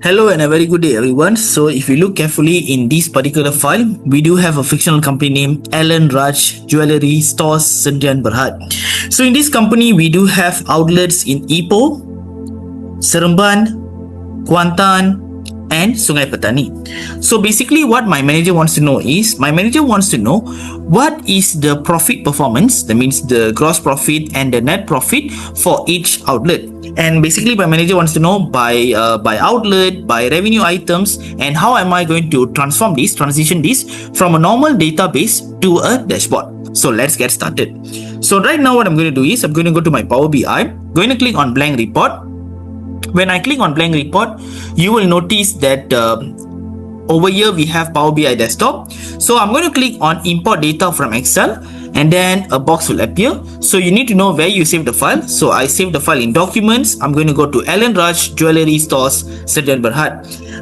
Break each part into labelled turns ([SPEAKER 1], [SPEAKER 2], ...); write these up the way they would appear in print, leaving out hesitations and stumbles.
[SPEAKER 1] Hello and a very good day everyone. So if you look carefully in this particular file, we do have a fictional company name 𝗪𝗏𝗃𝗃. So in this company, we do have outlets in Ipoh, Seremban, Kuantan, and Sungai Petani. So basically what my manager wants to know is, what is the profit performance, that means the gross profit and the net profit for each outlet. And basically my manager wants to know by outlet, by revenue items, and how am I going to transition this from a normal database to a dashboard. So let's get started. So right now what I'm going to do is, I'm going to go to my Power BI, going to click on blank report. When I click on blank report, you will notice that over here we have Power BI desktop. So I'm going to click on import data from Excel, and then a box will appear. So you need to know where you save the file. So I save the file in documents. I'm going to go to 𝗪𝗏𝗃𝗃𝗃.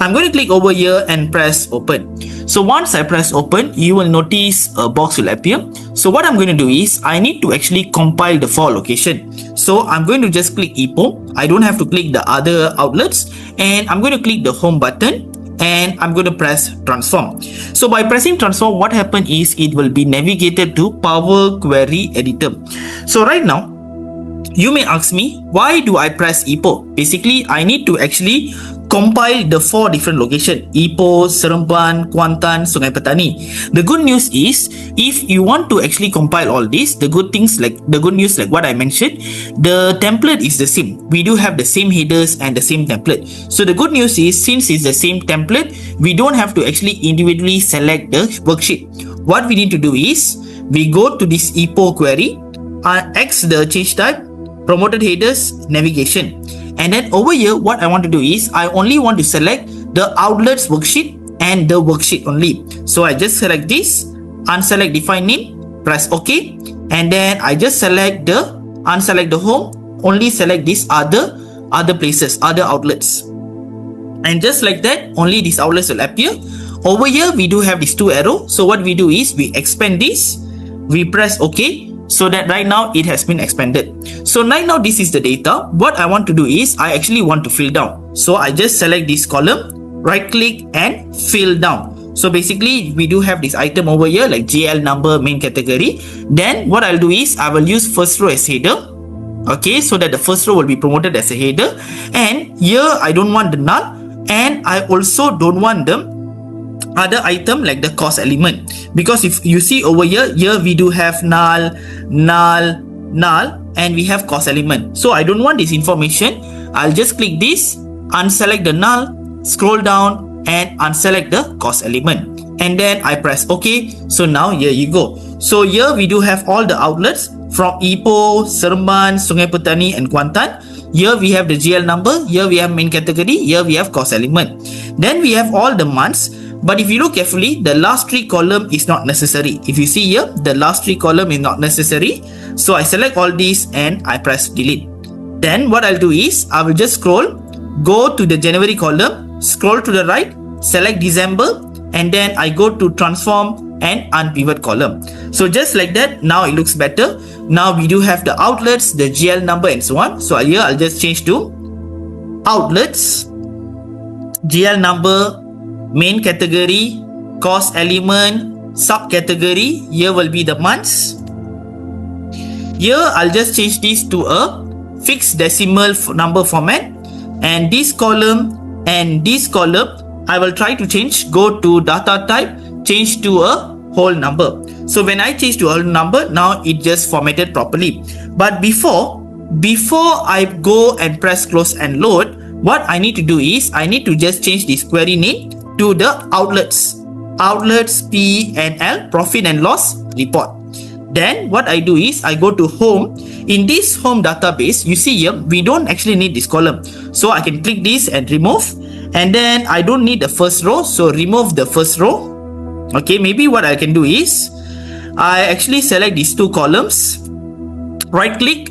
[SPEAKER 1] I'm going to click over here and press open. So once I press open, you will notice a box will appear. So what I'm going to do is, I need to actually compile the file location. So I'm going to just click Ipoh. I don't have to click the other outlets, and I'm going to click the home button, and I'm going to press transform. So by pressing transform, what happens is it will be navigated to Power Query Editor. So right now, you may ask me, why do I press Ipoh? Basically, I need to actually compile the 4 different locations: Ipoh, Seremban, Kuantan, Sungai Petani. The good news is, if you want to actually compile all this, the good news like what I mentioned, the template is the same. We do have the same headers and the same template. So the good news is, since it's the same template, we don't have to actually individually select the worksheet. What we need to do is, we go to this Ipoh query, X the change type, promoted headers, navigation. And then over here, what I want to do is, I only want to select the outlets worksheet and the worksheet only. So I just select this, unselect define name, press OK, and then I just unselect the home, only select these other places, other outlets. And just like that, only these outlets will appear. Over here, we do have these 2 arrows. So what we do is, we expand this, we press OK, so that right now it has been expanded. So right now this is the data. What I want to do is, I actually want to fill down. So I just select this column, right click and fill down. So basically we do have this item over here like GL number, main category. Then what I'll do is, I will use first row as header. Okay, so that the first row will be promoted as a header. And here I don't want the null, and I also don't want the other item like the cost element, because if you see over here we do have null, and we have cost element. So I don't want this information. I'll just click this, unselect the null, scroll down and unselect the cost element, and then I press OK. So now here you go. So here we do have all the outlets from Ipoh, Seremban, Sungai Petani and Kuantan. Here we have the GL number, here we have main category, here we have cost element. Then we have all the months. But if you look carefully, the last 3 column is not necessary. If you see here, the last 3 column is not necessary. So I select all these and I press delete. Then what I'll do is, I will just scroll, go to the January column, scroll to the right, select December, and then I go to transform and unpivot column. So just like that, now it looks better. Now we do have the outlets, the GL number and so on. So here I'll just change to outlets, GL number, main category, cost element, subcategory. Here will be the months. Here I'll just change this to a fixed decimal number format, and this column and this column I will try to change, go to data type, change to a whole number. So when I change to a whole number, now it just formatted properly. But before I go and press close and load, what I need to do is, I need to just change this query name to the outlets P&L, profit and loss report. Then what I do is, I go to home. In this home database, you see here, we don't actually need this column. So I can click this and remove. And then I don't need the first row, so remove the first row. Okay, maybe what I can do is, I actually select these 2 columns, right click,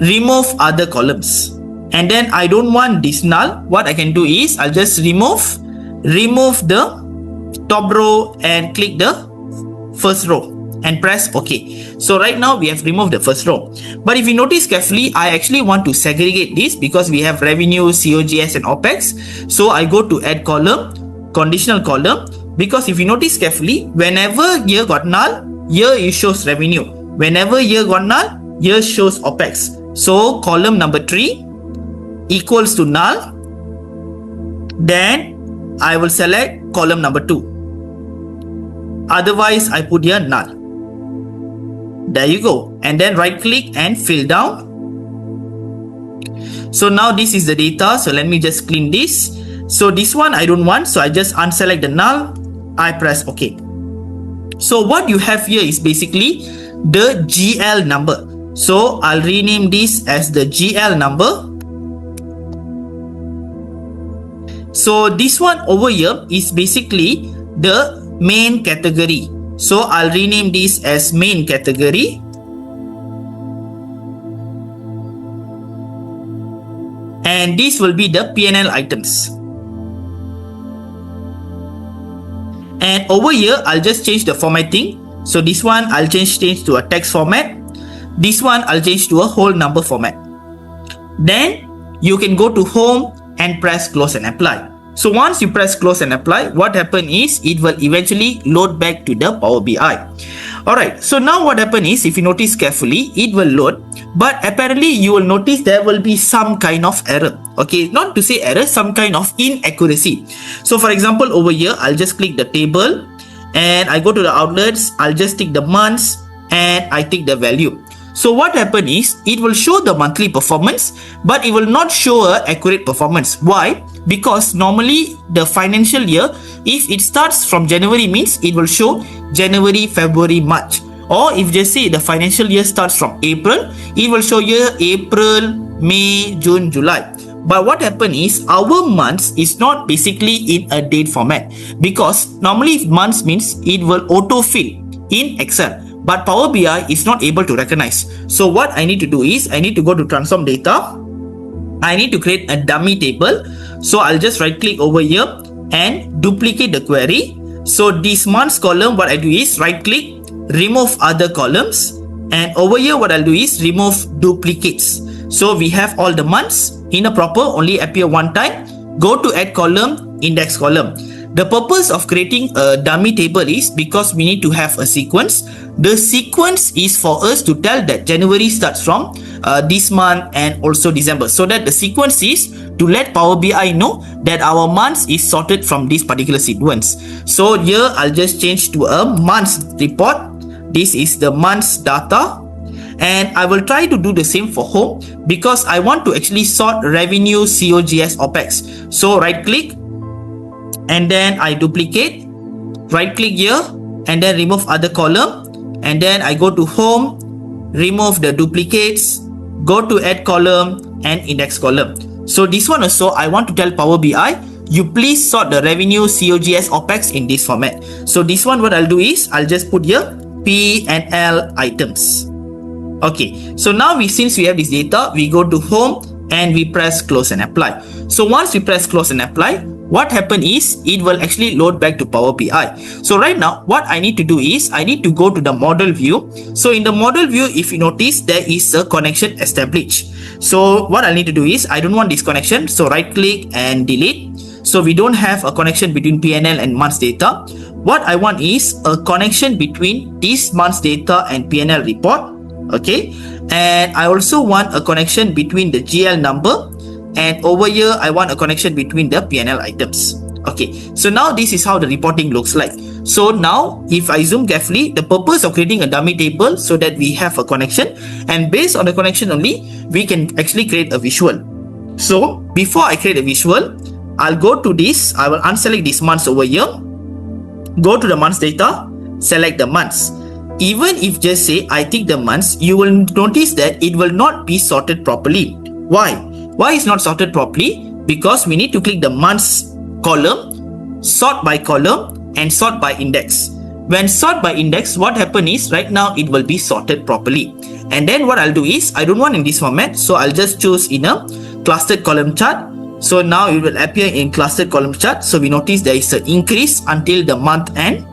[SPEAKER 1] remove other columns. And then I don't want this null. What I can do is, I'll just remove the top row and click the first row. and press OK. So right now we have removed the first row. But if you notice carefully, I actually want to segregate this because we have revenue, COGS and OPEX. So I go to add column, conditional column, because if you notice carefully, whenever year got null, here it shows revenue. Whenever year got null, here shows OPEX. So column number 3 equals to null. Then I will select column number 2. Otherwise, I put here null. There you go. And then right click and fill down. So now this is the data. So let me just clean this. So this one I don't want. So I just unselect the null. I press OK. So what you have here is basically the GL number. So I'll rename this as the GL number. So this one over here is basically the main category. So I'll rename this as main category. And this will be the P&L items. And over here, I'll just change the formatting. So this one, I'll change to a text format. This one, I'll change to a whole number format. Then you can go to home and press close and apply. So once you press close and apply, what happens is it will eventually load back to the Power BI. Alright, so now what happens is, if you notice carefully, it will load, but apparently you will notice there will be some kind of error. Okay, not to say error, some kind of inaccuracy. So for example, over here, I'll just click the table and I go to the outlets, I'll just tick the months and I tick the value. So what happens is, it will show the monthly performance, but it will not show a accurate performance. Why? Because normally the financial year, if it starts from January, means it will show January, February, March. Or if just say the financial year starts from April, it will show you April, May, June, July. But what happens is, our months is not basically in a date format, because normally if months means it will autofill in Excel. But Power BI is not able to recognize. So what I need to do is, I need to go to transform data. I need to create a dummy table. So I'll just right click over here and duplicate the query. So this months column, what I do is right click, remove other columns. And over here, what I'll do is remove duplicates. So we have all the months in a proper, only appear one time. Go to add column, index column. The purpose of creating a dummy table is because we need to have a sequence. The sequence is for us to tell that January starts from this month and also December. So that the sequence is to let Power BI know that our months is sorted from this particular sequence. So here I'll just change to a months report. This is the months data. And I will try to do the same for home because I want to actually sort revenue, COGS, OPEX. So right click. And then I duplicate, right click here and then remove other column, and then I go to home, remove the duplicates, go to add column and index column. So this one also, I want to tell Power BI, you please sort the revenue, COGS, OPEX in this format. So this one, what I'll do is, I'll just put here P&L items. Okay, so now since we have this data, we go to home and we press close and apply. So once we press close and apply, what happens is, it will actually load back to Power BI. So right now, what I need to do is, I need to go to the model view. So in the model view, if you notice, there is a connection established. So what I need to do is, I don't want this connection. So right click and delete. So we don't have a connection between P&L and months data. What I want is a connection between this month's data and P&L report. Okay. And I also want a connection between the GL number. And over here, I want a connection between the P&L items. Okay, so now this is how the reporting looks like. So now, if I zoom carefully, the purpose of creating a dummy table so that we have a connection, and based on the connection only, we can actually create a visual. So before I create a visual, I'll go to this, I will unselect these months over here, go to the months data, select the months. Even if just say I tick the months, you will notice that it will not be sorted properly. Why? Why is not sorted properly? Because we need to click the months column, sort by column and sort by index. When sort by index, what happens is right now it will be sorted properly. And then what I'll do is, I don't want in this format, so I'll just choose in a clustered column chart. So now it will appear in clustered column chart. So we notice there is an increase until the month end.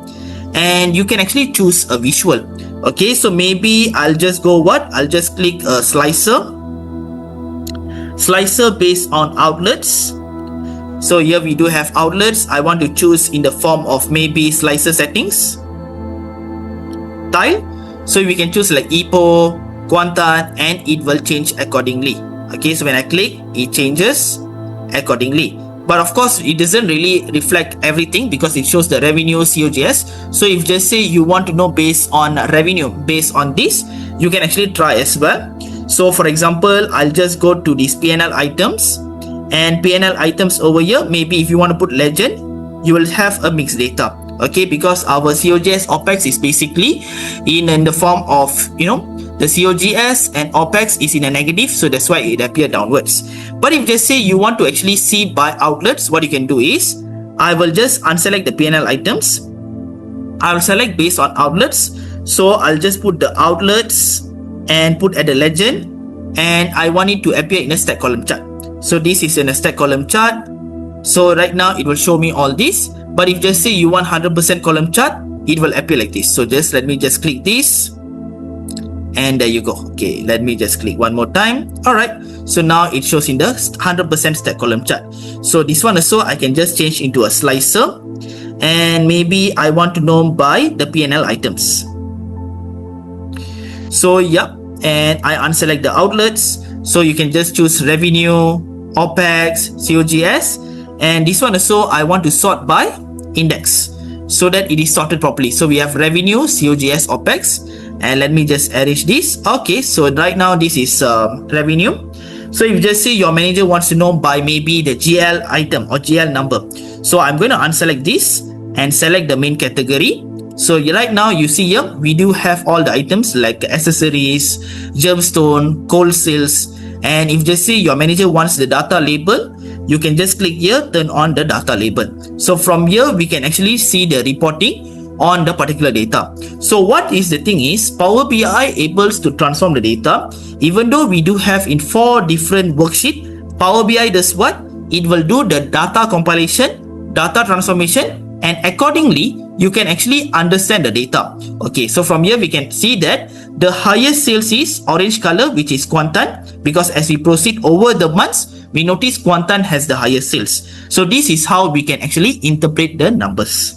[SPEAKER 1] And you can actually choose a visual. Okay, so maybe I'll just go what? I'll just click slicer based on outlets. So here we do have outlets. I want to choose in the form of maybe slicer settings tile. So we can choose like epo, quantan, and it will change accordingly. Okay, so when I click, it changes accordingly. But of course, it doesn't really reflect everything because it shows the revenue COGS. So if just say you want to know based on revenue, based on this, you can actually try as well. So for example, I'll just go to these PNL items, and PNL items over here, maybe if you want to put legend, you will have a mixed data. Okay, because our COGS OPEX is basically in the form of, the COGS and OPEX is in a negative, so that's why it appears downwards. But if just say you want to actually see by outlets, what you can do is, I will just unselect the PNL items. I'll select based on outlets. So I'll just put the outlets and put at the legend, and I want it to appear in a stack column chart. So this is in a stack column chart. So right now it will show me all this. But if just say you want 100% column chart, it will appear like this. So just let me just click this, and there you go. Okay, let me just click one more time. Alright, so now it shows in the 100% stack column chart. So this one also I can just change into a slicer, and maybe I want to know by the PNL items. So yeah, and I unselect the outlets. So you can just choose revenue, OPEX, COGS, and this one also I want to sort by index so that it is sorted properly. So we have revenue, COGS, OPEX, and let me just arrange this. Okay, so right now this is revenue. So if just say your manager wants to know by maybe the GL item or GL number, so I'm going to unselect this and select the main category. So right now you see here we do have all the items like accessories, gemstone, cold sales, and if just say your manager wants the data label, you can just click here, turn on the data label. So from here we can actually see the reporting on the particular data. So what is the thing is, Power BI able to transform the data. Even though we do have in 4 different worksheets, Power BI does what? It will do the data compilation, data transformation, and accordingly you can actually understand the data. Okay, so from here we can see that the highest sales is orange color, which is Quantan, because as we proceed over the months, we notice Quantan has the highest sales. So this is how we can actually interpret the numbers.